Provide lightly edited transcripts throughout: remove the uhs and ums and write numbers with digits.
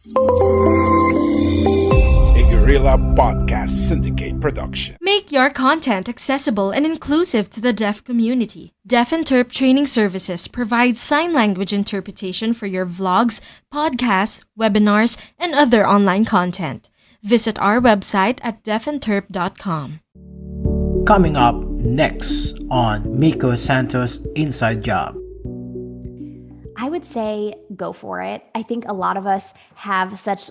A Guerrilla Podcast Syndicate production. Make your content accessible and inclusive to the deaf community. Deaf Interp Training Services provides sign language interpretation for your vlogs, podcasts, webinars, and other online content. Visit our website at deafinterp.com. Coming up next on Miko Santos' Inside Job. I would say go for it. I think a lot of us have such,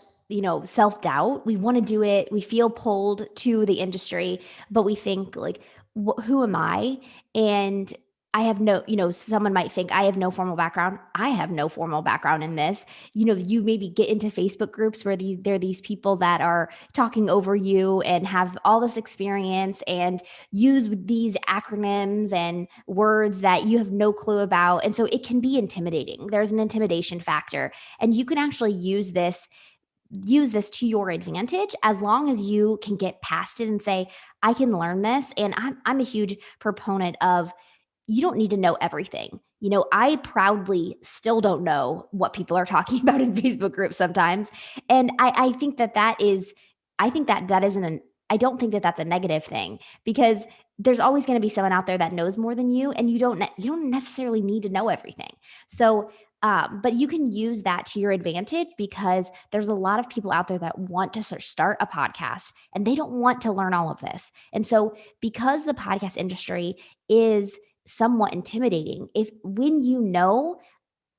self-doubt. We want to do it. We feel pulled to the industry, but we think like, who am I? And I have someone might think I have no formal background. I have no formal background in this. You maybe get into Facebook groups where there are these people that are talking over you and have all this experience and use these acronyms and words that you have no clue about. And so it can be intimidating. There's an intimidation factor, and you can actually use this to your advantage as long as you can get past it and say, I can learn this. And I'm a huge proponent of, you don't need to know everything. I proudly still don't know what people are talking about in Facebook groups sometimes. And I think that is, I think that isn't I don't think that that's a negative thing, because there's always going to be someone out there that knows more than you, and you don't necessarily need to know everything. So, but you can use that to your advantage, because there's a lot of people out there that want to start a podcast and they don't want to learn all of this. And so because the podcast industry is somewhat intimidating, when you know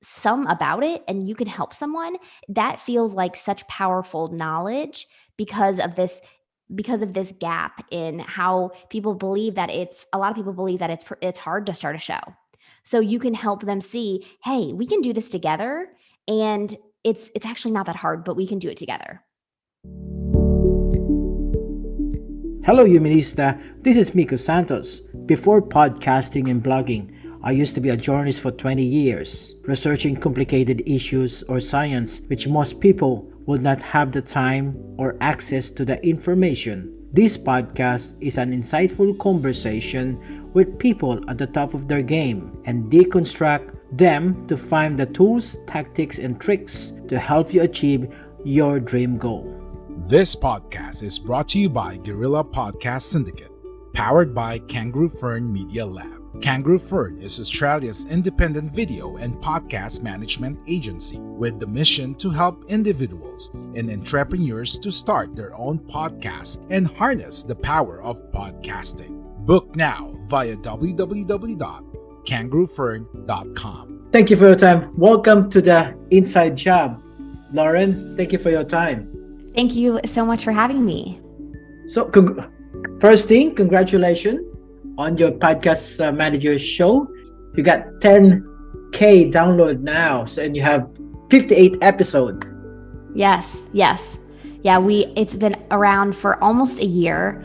some about it and you can help someone, that feels like such powerful knowledge because of this gap in how people believe that a lot of people believe that it's hard to start a show. So you can help them see, hey, we can do this together, and it's actually not that hard, but we can do it together. Hello, Humanista. This is Miko Santos. Before podcasting and blogging, I used to be a journalist for 20 years, researching complicated issues or science which most people would not have the time or access to the information. This podcast is an insightful conversation with people at the top of their game and deconstruct them to find the tools, tactics, and tricks to help you achieve your dream goal. This podcast is brought to you by Guerrilla Podcast Syndicate, powered by Kangaroo Fern Media Lab. Kangaroo Fern is Australia's independent video and podcast management agency with the mission to help individuals and entrepreneurs to start their own podcasts and harness the power of podcasting. Book now via www.kangaroofern.com. Thank you for your time. Welcome to the Inside Job. Lauren, thank you for your time. Thank you so much for having me. So, first thing, congratulations on your podcast manager show. You got 10K download now, and you have 58 episodes. Yes. Yeah, it's been around for almost a year.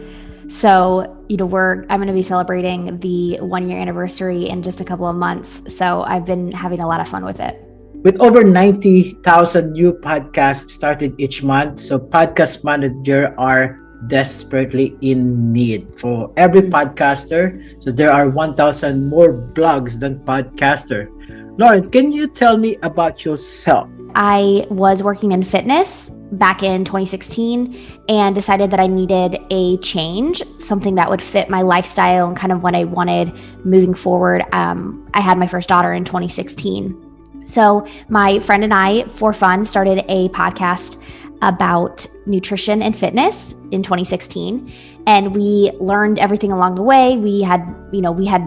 So, I'm going to be celebrating the 1 year anniversary in just a couple of months. So I've been having a lot of fun with it. With over 90,000 new podcasts started each month, so podcast managers are desperately in need for every podcaster. So there are 1,000 more blogs than podcaster. Lauren, can you tell me about yourself? I was working in fitness back in 2016 and decided that I needed a change, something that would fit my lifestyle and kind of what I wanted moving forward. I had my first daughter in 2016. So my friend and I, for fun, started a podcast about nutrition and fitness in 2016. And we learned everything along the way. We had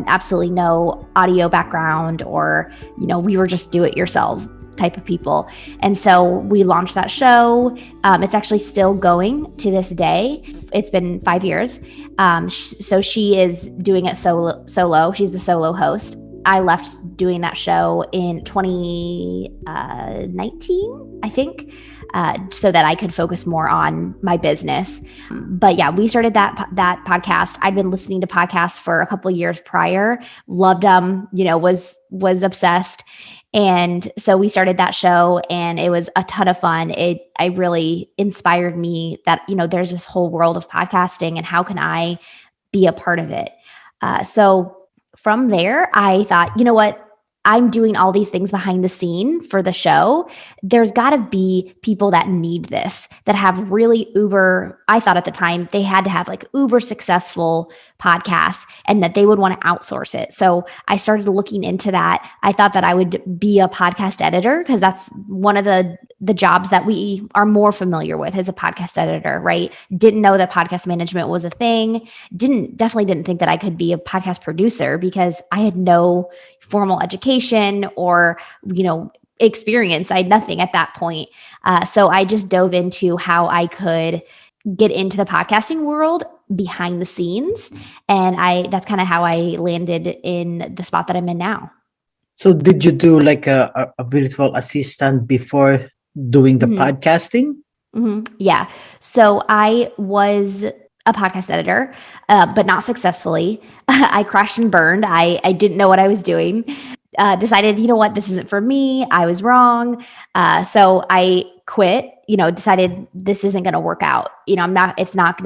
absolutely no audio background, or, we were just do it yourself type of people. And so we launched that show. It's actually still going to this day. It's been 5 years. So she is doing it solo. She's the solo host. I left doing that show in 2019, I think, so that I could focus more on my business. But yeah, we started that podcast. I'd been listening to podcasts for a couple of years prior, loved them, was obsessed. And so we started that show, and it was a ton of fun. It really inspired me that, there's this whole world of podcasting, and how can I be a part of it? So from there, I thought, you know what? I'm doing all these things behind the scene for the show. There's got to be people that need this, that have really uber, I thought at the time they had to have like uber successful podcasts and that they would want to outsource it. So I started looking into that. I thought that I would be a podcast editor because that's one of the jobs that we are more familiar with as a podcast editor, right? Didn't know that podcast management was a thing. Definitely didn't think that I could be a podcast producer because I had no formal education or, experience. I had nothing at that point. So I just dove into how I could get into the podcasting world behind the scenes. And that's kind of how I landed in the spot that I'm in now. So did you do like a virtual assistant before doing the Mhm. podcasting? Yeah. So I was a podcast editor, but not successfully. I crashed and burned. I didn't know what I was doing. Decided, you know what, this isn't for me. I was wrong. So I quit, decided this isn't going to work out. The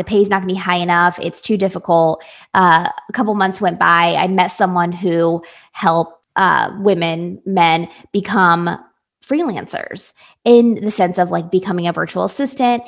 pay's not going to be high enough. It's too difficult. A couple months went by. I met someone who helped men become freelancers in the sense of like becoming a virtual assistant.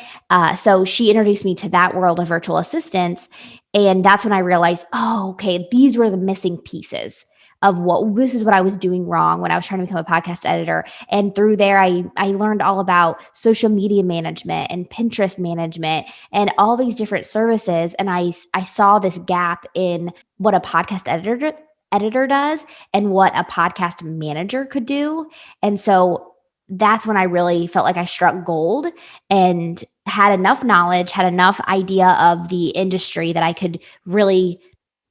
So she introduced me to that world of virtual assistants. And that's when I realized, oh, okay, these were the missing pieces of this is what I was doing wrong when I was trying to become a podcast editor. And through there, I learned all about social media management and Pinterest management and all these different services. And I saw this gap in what a podcast editor does and what a podcast manager could do. And so that's when I really felt like I struck gold and had enough knowledge, had enough idea of the industry that I could really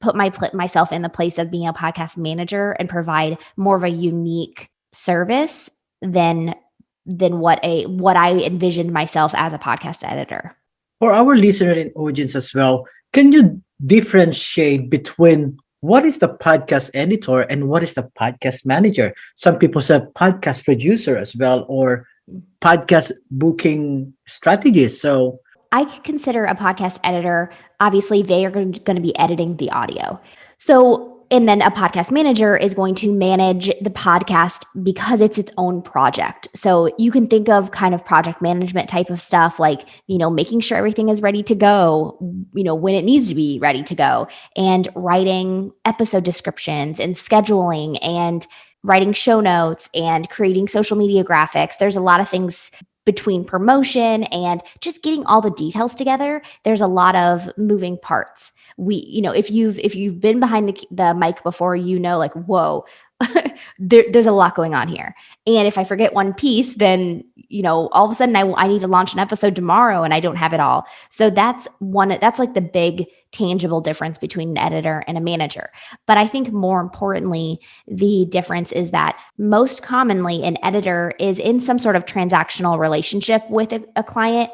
put myself in the place of being a podcast manager and provide more of a unique service than what I envisioned myself as a podcast editor. For our listener and audience as well, can you differentiate between what is the podcast editor and what is the podcast manager? Some people say podcast producer as well, or podcast booking strategist. So I could consider a podcast editor. Obviously, they are going to be editing the audio. So, and then a podcast manager is going to manage the podcast because it's its own project. So you can think of kind of project management type of stuff like, making sure everything is ready to go, when it needs to be ready to go, and writing episode descriptions and scheduling and writing show notes and creating social media graphics. There's a lot of things between promotion and just getting all the details together. There's a lot of moving parts. If you've been behind the mic before, like, whoa, there's a lot going on here. And if I forget one piece, then, all of a sudden I need to launch an episode tomorrow and I don't have it all. So that's like the big tangible difference between an editor and a manager. But I think more importantly, the difference is that most commonly an editor is in some sort of transactional relationship with a client.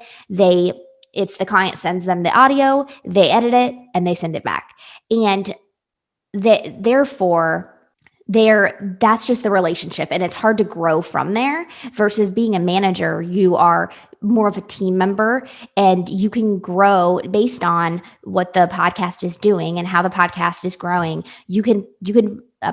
It's the client sends them the audio, they edit it, and they send it back. And therefore, that's just the relationship, and it's hard to grow from there. Versus being a manager, you are more of a team member and you can grow based on what the podcast is doing and how the podcast is growing. You can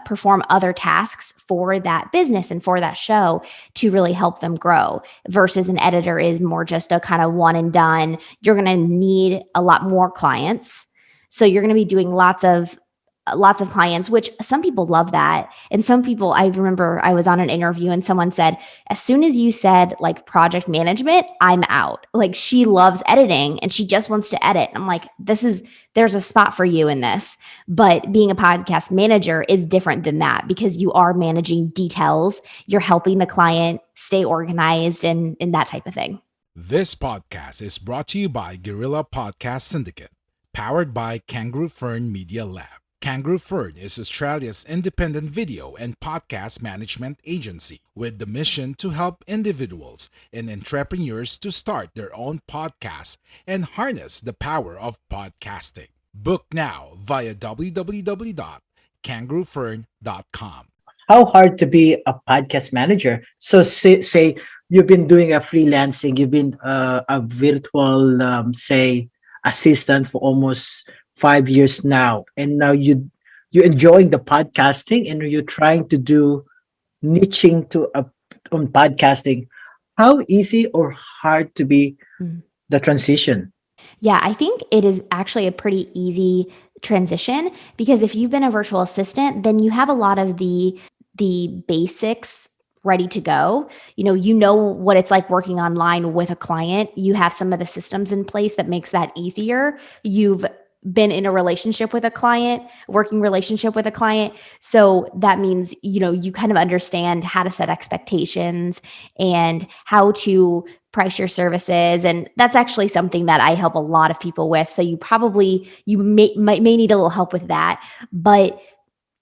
perform other tasks for that business and for that show to really help them grow. Versus an editor is more just a kind of one and done. You're going to need a lot more clients, so you're going to be doing lots of clients, which some people love that. And some people, I remember I was on an interview and someone said, as soon as you said like project management, I'm out. Like she loves editing and she just wants to edit. I'm like, there's a spot for you in this. But being a podcast manager is different than that because you are managing details. You're helping the client stay organized and that type of thing. This podcast is brought to you by Guerrilla Podcast Syndicate, powered by Kangaroo Fern Media Lab. Kangaroo Fern is Australia's independent video and podcast management agency with the mission to help individuals and entrepreneurs to start their own podcasts and harness the power of podcasting. Book now via www.kangaroofern.com. how hard to be a podcast manager? So say you've been doing a freelancing, you've been a virtual, say, assistant for almost 5 years now, and now you're enjoying the podcasting and you're trying to do niching to a on podcasting, how easy or hard to be Mm. the transition? Yeah, I think it is actually a pretty easy transition because if you've been a virtual assistant, then you have a lot of the basics ready to go. You know what it's like working online with a client. You have some of the systems in place that makes that easier. You've been in a relationship with a client, working relationship with a client. So that means, you kind of understand how to set expectations and how to price your services. And that's actually something that I help a lot of people with. So you may need a little help with that. But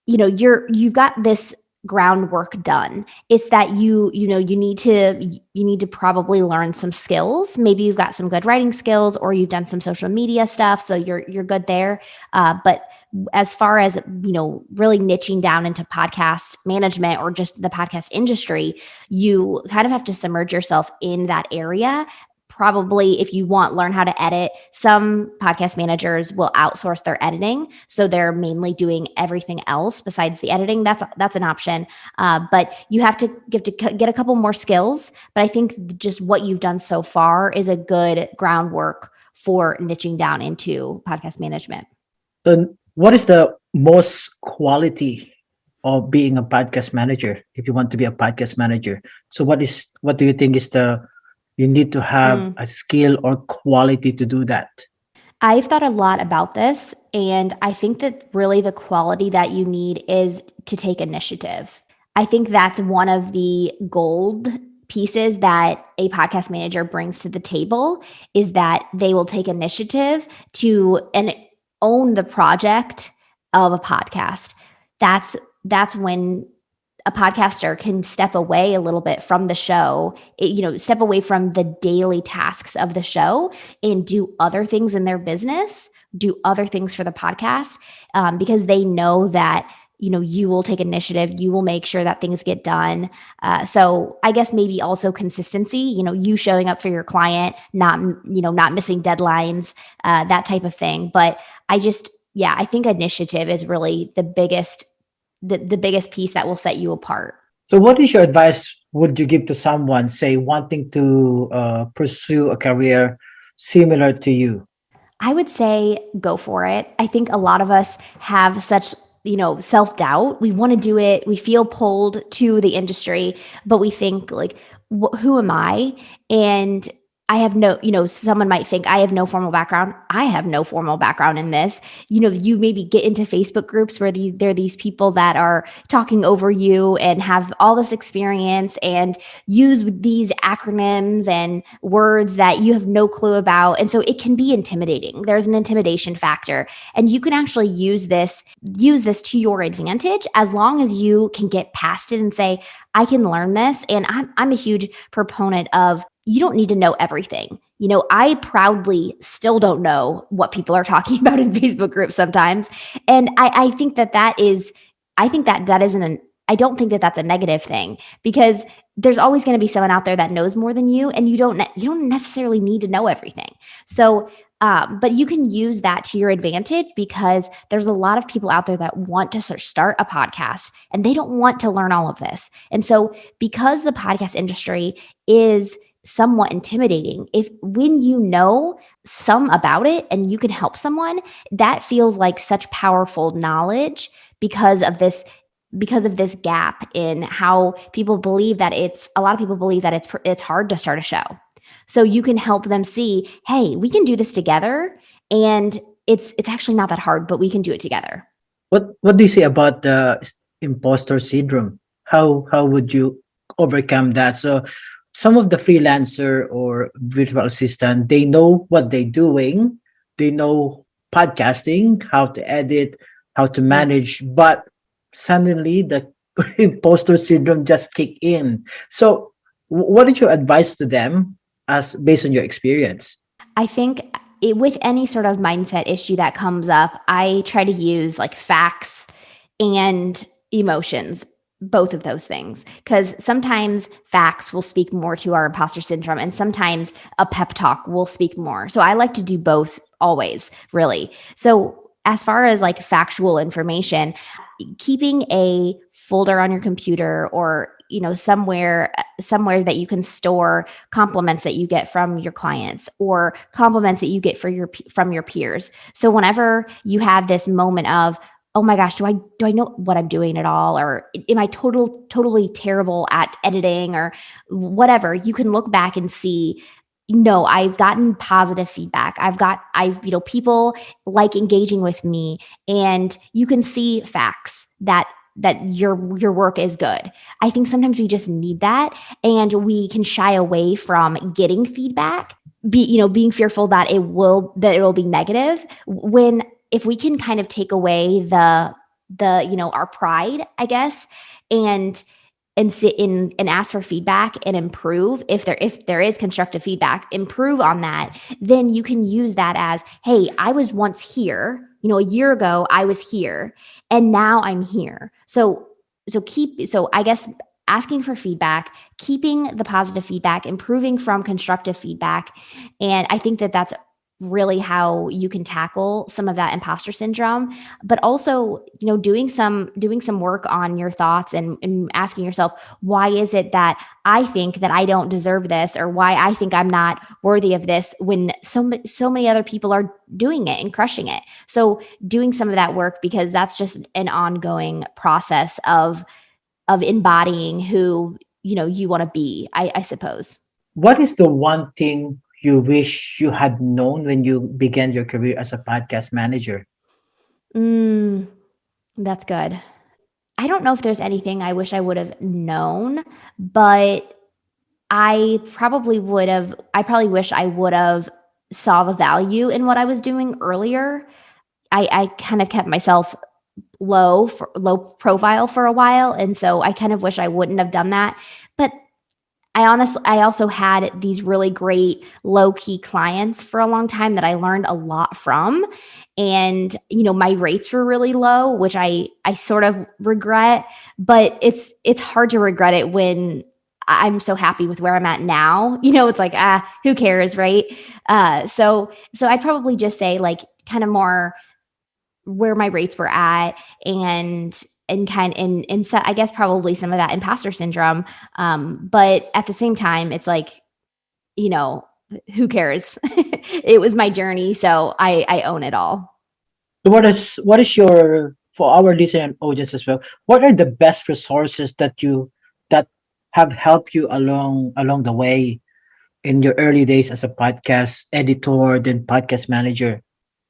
you've got this groundwork done. It's that you need to probably learn some skills. Maybe you've got some good writing skills or you've done some social media stuff, so you're good there. But as far as really niching down into podcast management or just the podcast industry, you kind of have to submerge yourself in that area. Probably, if you want, learn how to edit. Some podcast managers will outsource their editing, so they're mainly doing everything else besides the editing. That's an option, but you have to get a couple more skills. But I think just what you've done so far is a good groundwork for niching down into podcast management. So, what is the most quality of being a podcast manager? If you want to be a podcast manager, so what do you think is the you need to have Mm. a skill or quality to do that? I've thought a lot about this, and I think that really the quality that you need is to take initiative. I think that's one of the gold pieces that a podcast manager brings to the table is that they will take initiative to and own the project of a podcast. That's when a podcaster can step away a little bit from the show, step away from the daily tasks of the show and do other things in their business, do other things for the podcast, because they know that you will take initiative, you will make sure that things get done. So I guess maybe also consistency, you showing up for your client, not missing deadlines, that type of thing. But yeah, I think initiative is really the biggest piece that will set you apart. So, what is your advice would you give to someone, say, wanting to pursue a career similar to you? I would say go for it. I think a lot of us have such, self doubt. We want to do it. We feel pulled to the industry, but we think, like, who am I? And I have someone might think I have no formal background. I have no formal background in this. You maybe get into Facebook groups where there are these people that are talking over you and have all this experience and use these acronyms and words that you have no clue about. And so it can be intimidating. There's an intimidation factor. And you can actually use this to your advantage as long as you can get past it and say, I can learn this. And I'm a huge proponent of you don't need to know everything. I proudly still don't know what people are talking about in Facebook groups sometimes. And I think that isn't I don't think that that's a negative thing because there's always going to be someone out there that knows more than you, and you don't necessarily need to know everything. So, but you can use that to your advantage because there's a lot of people out there that want to start a podcast and they don't want to learn all of this. And so, because the podcast industry is somewhat intimidating, if when you know some about it and you can help someone, that feels like such powerful knowledge because of this gap in how people believe that a lot of people believe that it's hard to start a show. So you can help them see, hey, we can do this together, and it's actually not that hard, but we can do it together. What do you say about the imposter syndrome? How would you overcome that? So, some of the freelancer or virtual assistant, they know what they're doing, they know podcasting, how to edit, how to Mm. manage, but suddenly the imposter syndrome just kick in. So, what is your advice to them, as based on your experience? I think with any sort of mindset issue that comes up, I try to use like facts and emotions, both of those things, because sometimes facts will speak more to our imposter syndrome, and sometimes a pep talk will speak more. So I like to do both always, really. So as far as like factual information, keeping a folder on your computer, or somewhere that you can store compliments that you get from your clients, or compliments that you get from your peers. So whenever you have this moment of, oh my gosh, do I know what I'm doing at all, or am I totally terrible at editing or whatever, you can look back and see, no, I've gotten positive feedback. People like engaging with me, and you can see facts that your work is good. I think sometimes we just need that, and we can shy away from getting feedback, being fearful that it will be negative. When If we can kind of take away our pride, I guess, and sit in and ask for feedback and improve, if there is constructive feedback, improve on that, then you can use that as, hey, I was once here, a year ago I was here, and now I'm here. So I guess asking for feedback, keeping the positive feedback, improving from constructive feedback. And I think that that's really how you can tackle some of that imposter syndrome. But also, doing some work on your thoughts, and asking yourself, why is it that I think that I don't deserve this, or why I think I'm not worthy of this, when so many other people are doing it and crushing it. So doing some of that work, because that's just an ongoing process of embodying who you want to be, I suppose. What is the one thing you wish you had known when you began your career as a podcast manager? Mm, that's good. I don't know if there's anything I wish I would have known, but I probably wish I would have saw the value in what I was doing earlier. I kind of kept myself low profile for a while, and so I kind of wish I wouldn't have done that. But I also had these really great low key clients for a long time that I learned a lot from. And, my rates were really low, which I sort of regret, but it's hard to regret it when I'm so happy with where I'm at now. It's like, who cares, right? So I'd probably just say, like, kind of more where my rates were at, and so I guess probably some of that imposter syndrome. But at the same time, it's like, you know, who cares? It was my journey, so I own it all. So what is your, for our listener and audience as well, what are the best resources that have helped you along the way in your early days as a podcast editor, then podcast manager?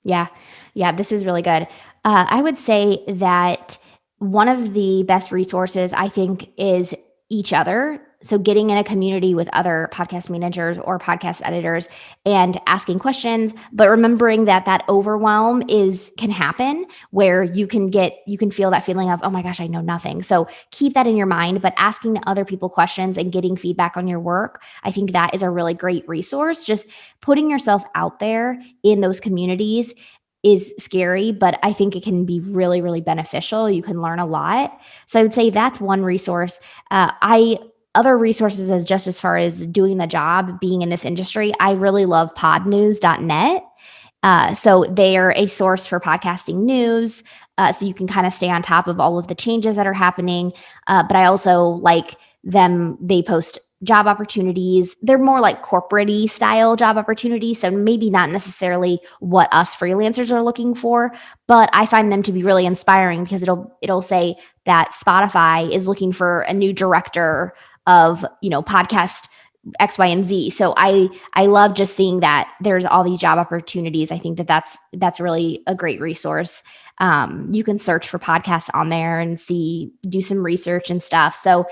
Yeah. Yeah. This is really good. I would say that one of the best resources, I think, is each other. So getting in a community with other podcast managers or podcast editors and asking questions, but remembering that overwhelm can happen, where you can feel that feeling of, oh my gosh, I know nothing. So keep that in your mind, but asking other people questions and getting feedback on your work, I think that is a really great resource. Just putting yourself out there in those communities is scary, but I think it can be really, really beneficial. You can learn a lot. So I would say that's one resource. I Other resources, as far as doing the job, being in this industry, I really love podnews.net. So they are a source for podcasting news. So you can kind of stay on top of all of the changes that are happening. But I also like them. They post job opportunities. They're more like corporate-y style job opportunities. So maybe not necessarily what us freelancers are looking for, but I find them to be really inspiring, because it'll say that Spotify is looking for a new director of, podcast X, Y, and Z. So I love just seeing that there's all these job opportunities. I think that's really a great resource. You can search for podcasts on there and do some research and stuff. So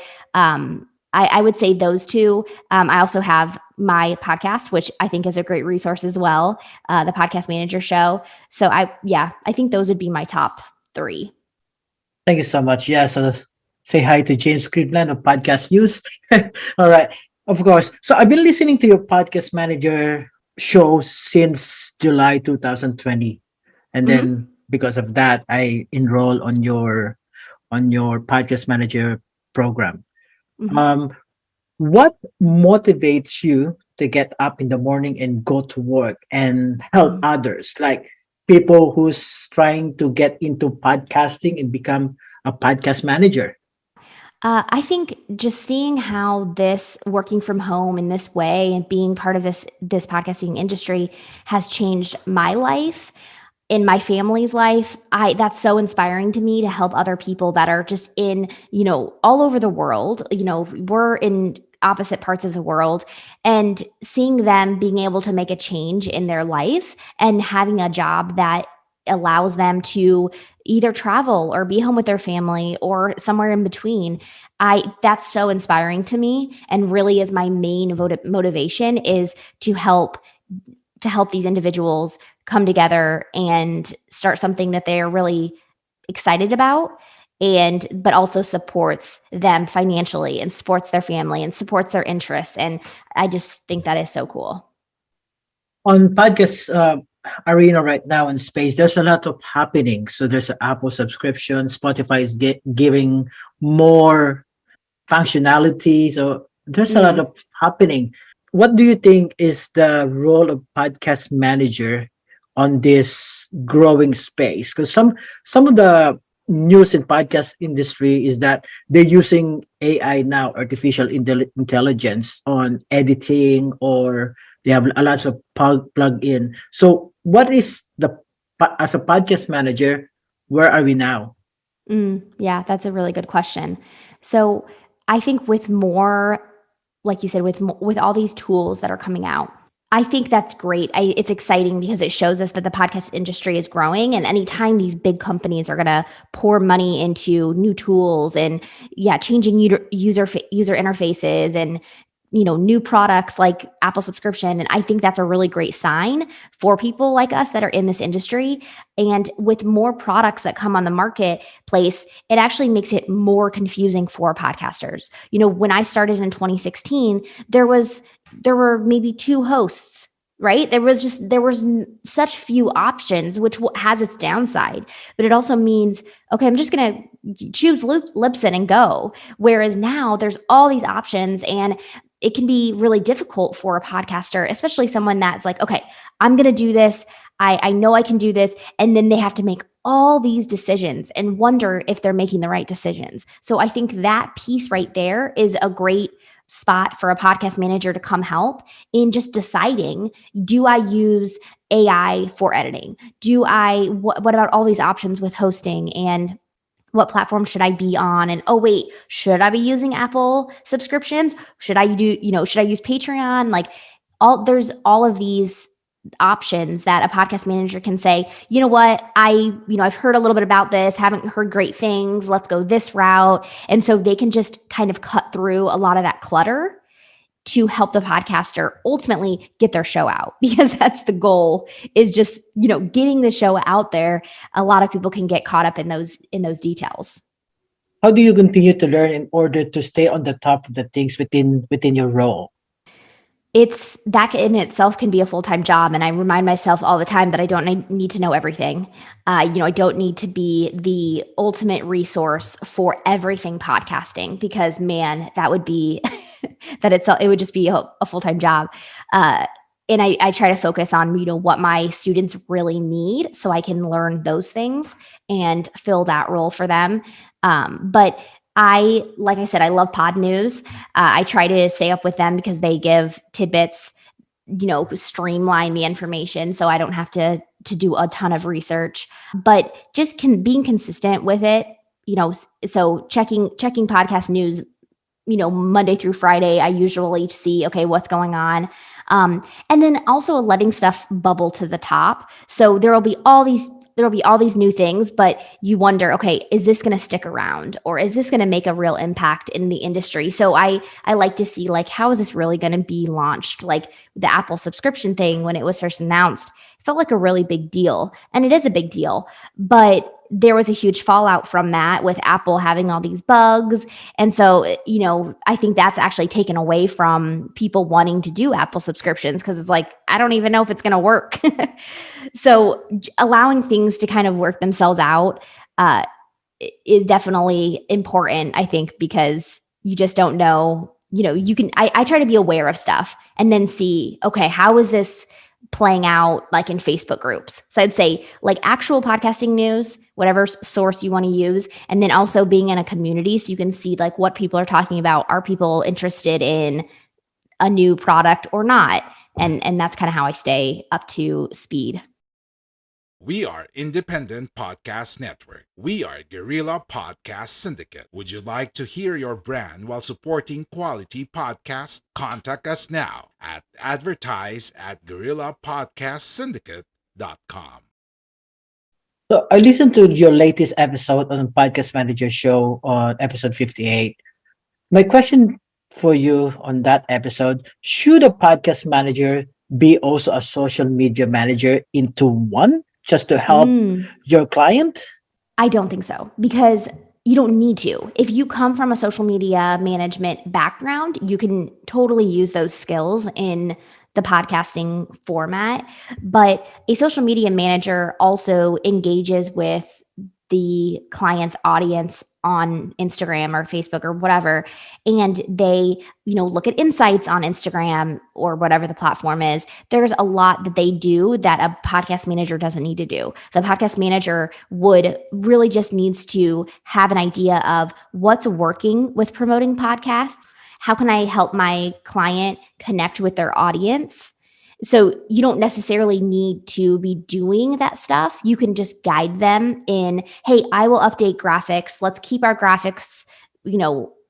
I would say those two. I also have my podcast, which I think is a great resource as well, the Podcast Manager Show. So I think those would be my top three. Thank you so much. Yeah, so say hi to James Cleveland of Podcast News. All right. Of course. So I've been listening to your podcast manager show since July 2020. And Mhm. then because of that, I enroll on your podcast manager program. Mhm. Um, what motivates you to get up in the morning and go to work and help Mhm. others, like people who's trying to get into podcasting and become a podcast manager? I think just seeing how this working from home in this way and being part of this podcasting industry has changed my life, in my family's life, I that's so inspiring to me to help other people that are just in, all over the world. We're in opposite parts of the world, and seeing them being able to make a change in their life and having a job that allows them to either travel or be home with their family or somewhere in between. I That's so inspiring to me, and really is my main motivation is to help these individuals come together and start something that they're really excited about, and but also supports them financially and supports their family and supports their interests. And I just think that is so cool. On podcast arena right now in space, there's a lot of happening. So there's an Apple subscription. Spotify is giving more functionality. So there's a lot Mm. of happening. What do you think is the role of podcast manager on this growing space? Because some of the news in podcast industry is that they're using AI now, artificial intelligence, on editing, or they have a lot of plug in. So what is as a podcast manager, where are we now? Yeah, that's a really good question. So I think with more, like you said, with all these tools that are coming out, I think that's great. It's exciting because it shows us that the podcast industry is growing. And anytime these big companies are going to pour money into new tools and, yeah, changing user interfaces and, new products like Apple subscription. And I think that's a really great sign for people like us that are in this industry. And with more products that come on the marketplace, it actually makes it more confusing for podcasters. When I started in 2016, there were maybe two hosts, right? There was such few options, which has its downside, but it also means, okay, I'm just going to choose Libsyn and go. Whereas now there's all these options, and it can be really difficult for a podcaster, especially someone that's like, okay, I'm going to do this. I know I can do this. And then they have to make all these decisions and wonder if they're making the right decisions. So I think that piece right there is a great spot for a podcast manager to come help in just deciding, do I use AI for editing? What about all these options with hosting, and what platform should I be on? And, oh wait, should I be using Apple subscriptions? Should I use Patreon? Like, there's all of these options that a podcast manager can say, you know what, I've heard a little bit about this, haven't heard great things, let's go this route. And so they can just kind of cut through a lot of that clutter to help the podcaster ultimately get their show out, because that's the goal, is just, getting the show out there. A lot of people can get caught up in those details. How do you continue to learn in order to stay on the top of the things within your role? It's that in itself can be a full-time job. And I remind myself all the time that I don't need to know everything. I don't need to be the ultimate resource for everything podcasting, because man, that would be it would just be a full-time job. And I try to focus on, what my students really need, so I can learn those things and fill that role for them. But like I said, I love Pod News. I try to stay up with them because they give tidbits, streamline the information so I don't have to do a ton of research. But just being consistent with it, so checking podcast news, Monday through Friday, I usually see, okay, what's going on. And then also letting stuff bubble to the top. So there'll be all these new things, but you wonder, okay, is this going to stick around, or is this going to make a real impact in the industry? So I like to see, like, how is this really going to be launched? Like the Apple subscription thing, when it was first announced, it felt like a really big deal, and it is a big deal, but there was a huge fallout from that, with Apple having all these bugs. And so, I think that's actually taken away from people wanting to do Apple subscriptions, because it's like, I don't even know if it's going to work. So allowing things to kind of work themselves out is definitely important, I think, because you just don't know, I try to be aware of stuff and then see, okay, how is this playing out like in Facebook groups. So I'd say like actual podcasting news, whatever source you want to use, and then also being in a community so you can see like what people are talking about. Are people interested in a new product or not? And that's kind of how I stay up to speed. We are Independent Podcast Network. We are Guerrilla Podcast Syndicate. Would you like to hear your brand while supporting quality podcasts? Contact us now at advertise@guerrillapodcastsyndicate.com. So I listened to your latest episode on Podcast Manager Show on episode 58. My question for you on that episode, should a podcast manager be also a social media manager into one just to help Mm. your client? I don't think so because you don't need to. If you come from a social media management background, you can totally use those skills in the podcasting format. But a social media manager also engages with the client's audience on Instagram or Facebook or whatever, and they, look at insights on Instagram or whatever the platform is. There's a lot that they do that a podcast manager doesn't need to do. The podcast manager would really just needs to have an idea of what's working with promoting podcasts. How can I help my client connect with their audience? So you don't necessarily need to be doing that stuff. You can just guide them in, hey, I will update graphics. Let's keep our graphics,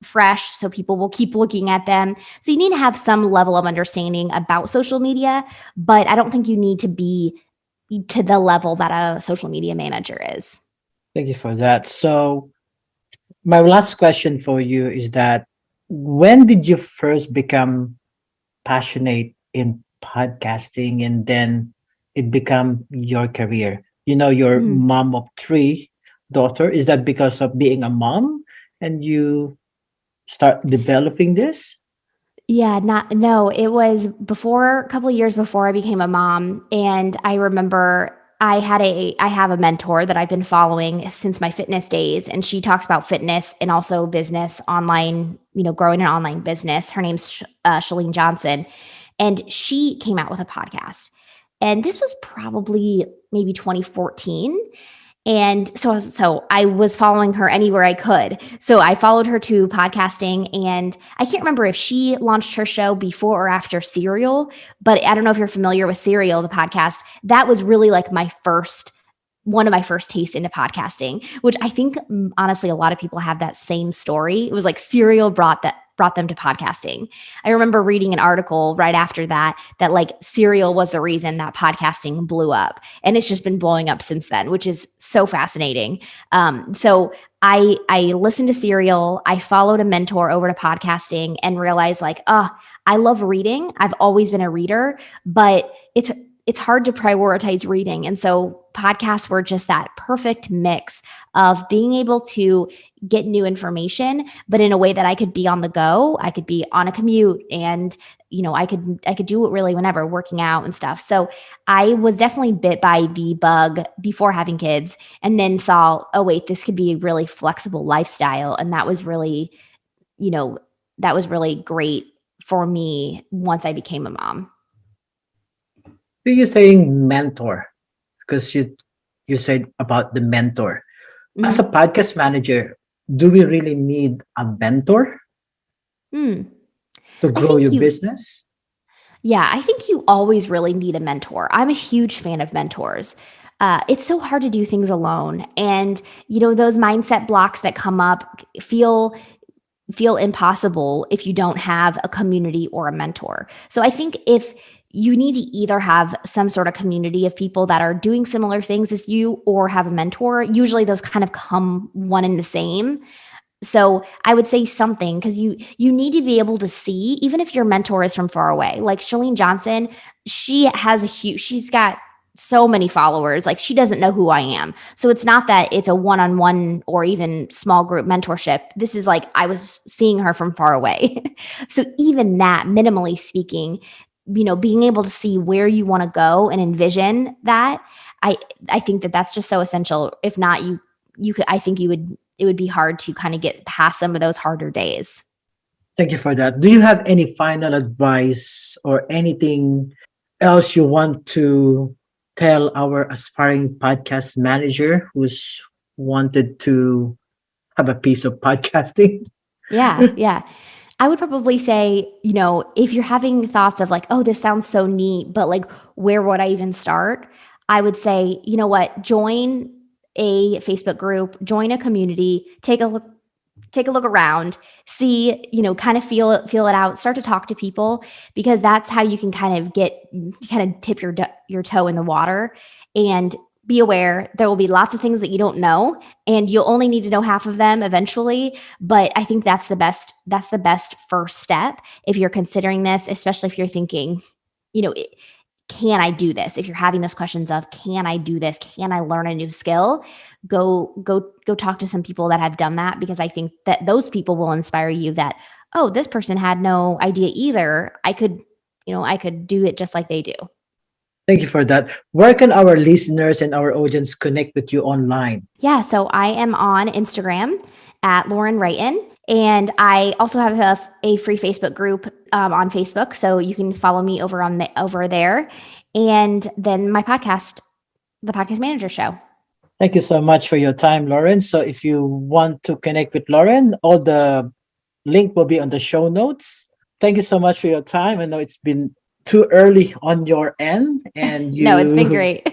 fresh so people will keep looking at them. So you need to have some level of understanding about social media, but I don't think you need to be to the level that a social media manager is. Thank you for that. So my last question for you is that when did you first become passionate in podcasting and then it become your career? Your Mm. mom of three daughter. Is that because of being a mom and you start developing this? Yeah, no, it was before a couple of years before I became a mom. And I remember I have a mentor that I've been following since my fitness days. And she talks about fitness and also business online, growing an online business. Her name's Shalene Johnson. And she came out with a podcast. And this was probably maybe 2014. And so I was following her anywhere I could. So I followed her to podcasting, and I can't remember if she launched her show before or after Serial, but I don't know if you're familiar with Serial, the podcast. That was really like one of my first tastes into podcasting, which I think honestly a lot of people have that same story. It was like Serial brought them to podcasting. I remember reading an article right after that like Serial was the reason that podcasting blew up, and it's just been blowing up since then, which is so fascinating. So I listened to Serial. I followed a mentor over to podcasting and realized like, I love reading. I've always been a reader, but it's hard to prioritize reading. And so podcasts were just that perfect mix of being able to get new information, but in a way that I could be on the go. I could be on a commute, and I could do it really whenever, working out and stuff. So I was definitely bit by the bug before having kids, and then saw, oh wait, this could be a really flexible lifestyle. And you know, that was really great for me once I became a mom. You're saying mentor because you said about the mentor. As a Mhm. podcast manager, do we really need a mentor Mm. to I grow think your you business? Yeah, I think you always really need a mentor. I'm a huge fan of mentors. It's so hard to do things alone, and those mindset blocks that come up feel impossible if you don't have a community or a mentor. So I think if you need to either have some sort of community of people that are doing similar things as you or have a mentor, usually those kind of come one in the same. So I would say something, because you need to be able to see, even if your mentor is from far away. Like Shalene Johnson, she's got so many followers. Like she doesn't know who I am. So it's not that it's a one-on-one or even small group mentorship. This is like I was seeing her from far away. So even that, minimally speaking, being able to see where you want to go and envision that, I think that that's just so essential. If not, you could, I think it would be hard to kind of get past some of those harder days. Thank you for that. Do you have any final advice or anything else you want to tell our aspiring podcast manager who's wanted to have a piece of podcasting? Yeah, yeah. I would probably say, if you're having thoughts of like, oh, this sounds so neat, but like, where would I even start? I would say, you know what, join a Facebook group, join a community, take a look around, see, kind of feel it out, start to talk to people, because that's how you can kind of tip your toe in the water. And be aware there will be lots of things that you don't know, and you'll only need to know half of them eventually. But I think that's the best first step if you're considering this, especially if you're thinking, you know can I do this? If you're having those questions of, can I do this? Can I learn a new skill? Go talk to some people that have done that, because I think that those people will inspire you that, oh, this person had no idea either. I could do it just like they do. Thank you for that. Where can our listeners and our audience connect with you online? Yeah, so I am on Instagram at Lauren Wrighton. And I also have a free Facebook group on Facebook, so you can follow me over there. And then my podcast, the Podcast Manager Show. Thank you so much for your time, Lauren. So if you want to connect with Lauren, all the link will be on the show notes. Thank you so much for your time. I know it's been too early on your end, and No, it's been you great.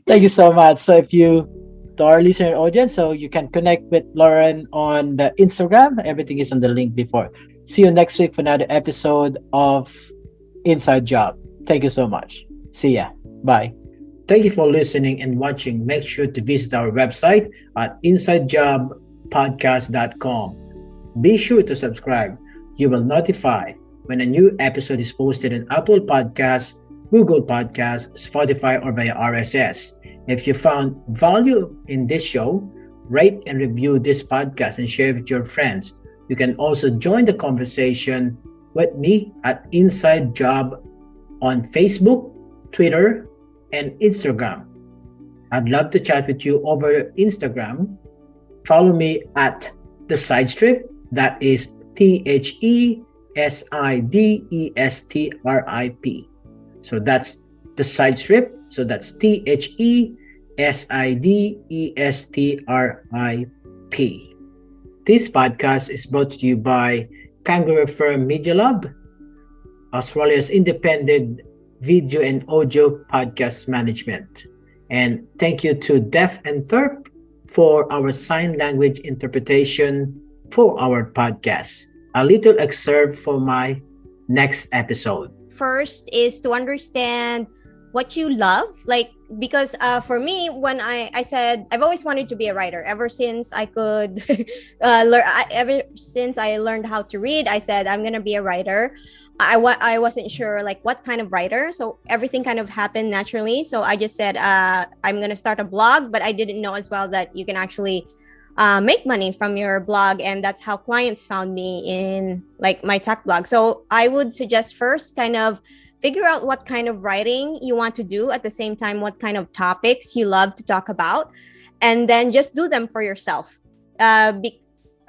thank you so much. So if you to our listener audience, so you can connect with Lauren on the Instagram. Everything is on the link before. See you next week for another episode of Inside Job. Thank you so much. See ya. Bye. Thank you for listening and watching. Make sure to visit our website at insidejobpodcast.com. Be sure to subscribe. You will notify when a new episode is posted on Apple Podcasts, Google Podcasts, Spotify, or via RSS. If you found value in this show, rate and review this podcast and share it with your friends. You can also join the conversation with me at Inside Job on Facebook, Twitter, and Instagram. I'd love to chat with you over Instagram. Follow me at The Sidestrip. That is TheSidEstrip. So that's The Sidestrip. So that's TheSidEstrip. This podcast is brought to you by Kangaroo Firm Media Lab, Australia's independent video and audio podcast management. And thank you to Deaf and Thirp for our sign language interpretation for our podcast. A little excerpt for my next episode. First is to understand what you love, like, because for me, when I said I've always wanted to be a writer ever since I could ever since I learned how to read. I said I'm gonna be a writer. I wasn't sure like what kind of writer, so everything kind of happened naturally. So I just said I'm gonna start a blog, but I didn't know as well that you can actually make money from your blog, and that's how clients found me in like my tech blog. So I would suggest first kind of figure out what kind of writing you want to do, at the same time what kind of topics you love to talk about, and then just do them for yourself. I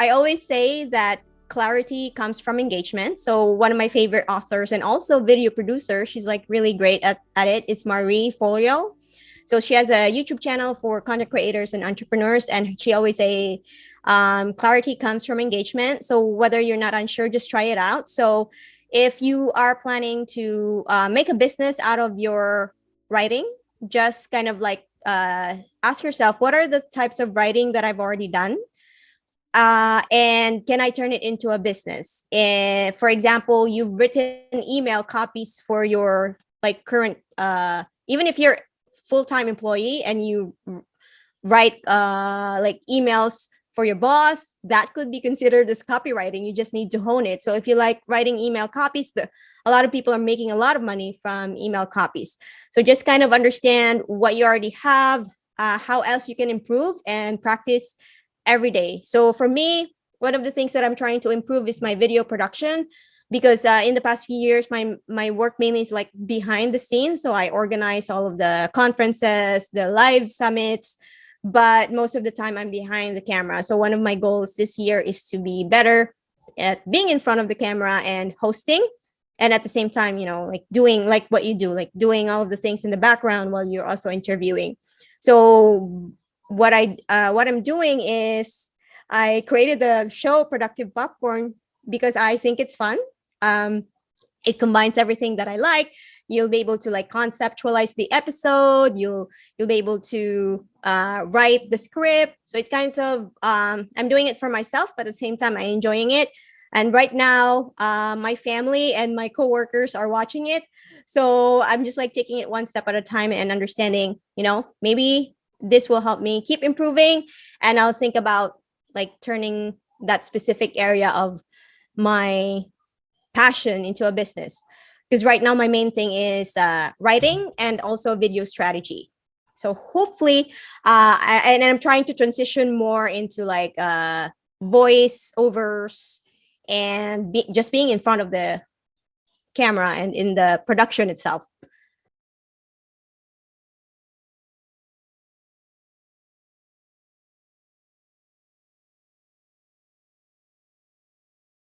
always say that clarity comes from engagement. So one of my favorite authors and also video producer, she's like really great at it, is Marie Folio. So she has a YouTube channel for content creators and entrepreneurs, and she always say clarity comes from engagement. So whether you're not unsure, just try it out. So if you are planning to make a business out of your writing, just kind of like ask yourself, what are the types of writing that I've already done? And can I turn it into a business? For example, you've written email copies for your like current, even if you're full-time employee and you write like emails for your boss, that could be considered as copywriting. You just need to hone it. So if you like writing email copies, a lot of people are making a lot of money from email copies. So just kind of understand what you already have, how else you can improve, and practice every day. So for me, one of the things that I'm trying to improve is my video production, because in the past few years, my work mainly is like behind the scenes. So I organize all of the conferences, the live summits, but most of the time I'm behind the camera. So one of my goals this year is to be better at being in front of the camera and hosting. and at the same time, like doing like what you do, like doing all of the things in the background while you're also interviewing. So what I'm doing is I created the show Productive Popcorn because I think it's fun. It combines everything that I like. You'll be able to like conceptualize the episode. You'll be able to write the script. So it's kind of I'm doing it for myself, but at the same time I'm enjoying it. And right now, my family and my coworkers are watching it. So I'm just like taking it one step at a time and understanding, maybe this will help me keep improving. And I'll think about like turning that specific area of my passion into a business. Because right now, my main thing is writing and also video strategy. So hopefully, and I'm trying to transition more into like voice overs and just being in front of the camera and in the production itself.